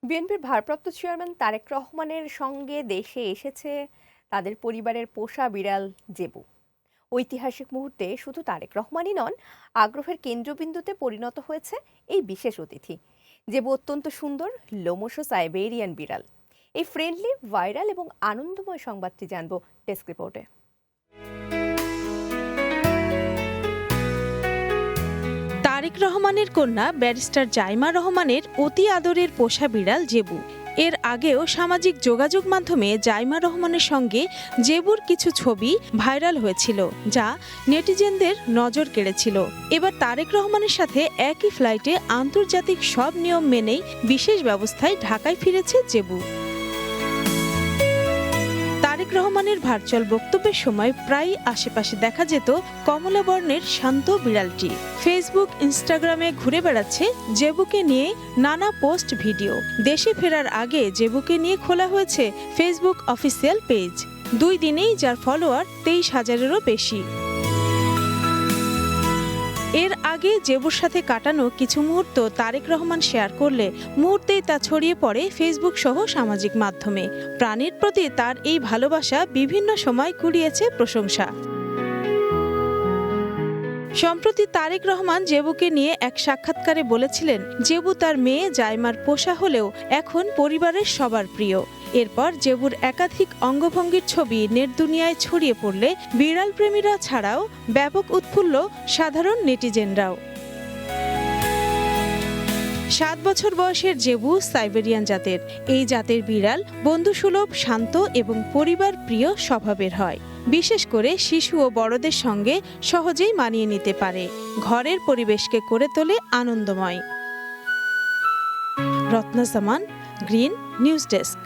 বিএনপির ভারপ্রাপ্ত চেয়ারম্যান তারেক রহমানের সঙ্গে দেশে এসেছে তাদের পরিবারের পোষা বিড়াল জেবু। ঐতিহাসিক মুহূর্তে শুধু তারেক রহমানই নন, আগ্রহের কেন্দ্রবিন্দুতে পরিণত হয়েছে এই বিশেষ অতিথি। জেবু অত্যন্ত সুন্দর লোমশ সাইবেরিয়ান বিড়াল। এই ফ্রেন্ডলি, ভাইরাল এবং আনন্দময় সংবাদটি জানব ডেস্ক রিপোর্টে। তারেক রহমানের কন্যা ব্যারিস্টার জাইমা রহমানের অতি আদরের পোষা বিড়াল জেবু। এর আগেও সামাজিক যোগাযোগ মাধ্যমে জাইমা রহমানের সঙ্গে জেবুর কিছু ছবি ভাইরাল হয়েছিল, যা নেটিজেনদের নজর কেড়েছিল। এবার তারেক রহমানের সাথে একই ফ্লাইটে আন্তর্জাতিক সব নিয়ম মেনেই বিশেষ ব্যবস্থায় ঢাকায় ফিরেছে জেবু। তারেক রহমানের ভার্চুয়াল বক্তব্যের সময় প্রায়ই আশেপাশে দেখা যেত কমলা বর্ণের শান্ত বিড়ালটি। ফেসবুক, ইনস্টাগ্রামে ঘুরে বেড়াচ্ছে জেবুকে নিয়ে নানা পোস্ট, ভিডিও। দেশে ফেরার আগে জেবুকে নিয়ে খোলা হয়েছে ফেসবুক অফিসিয়াল পেজ। 2 দিনেই যার ফলোয়ার 23,000-এরও বেশি। এর আগে জেবুর সাথে কাটানো কিছু মুহূর্ত তারেক রহমান শেয়ার করলে মুহূর্তেই তা ছড়িয়ে পড়ে ফেসবুক সহ সামাজিক মাধ্যমে। প্রাণীর প্রতি তার এই ভালোবাসা বিভিন্ন সময় কুড়িয়েছে প্রশংসা। সম্প্রতি তারেক রহমান জেবুকে নিয়ে এক সাক্ষাৎকারে বলেছিলেন, জেবু তার মেয়ে জাইমার পোষা হলেও এখন পরিবারের সবার প্রিয়। এরপর জেবুর একাধিক অঙ্গভঙ্গির ছবি নেট দুনিয়ায় ছড়িয়ে পড়লে বিড়াল প্রেমীরা ছাড়াও ব্যাপক উৎফুল্ল সাধারণ নেটিজেনরাও। 7 বছর বয়সের জেবু সাইবেরিয়ান জাতের। এই জাতের বিড়াল বন্ধুসুলভ, শান্ত এবং পরিবার প্রিয় স্বভাবের হয়। বিশেষ করে শিশু ও বড়দের সঙ্গে সহজেই মানিয়ে নিতে পারে। ঘরের পরিবেশকে করে তোলে আনন্দময়। রত্না জামান, গ্রিন নিউজ ডেস্ক।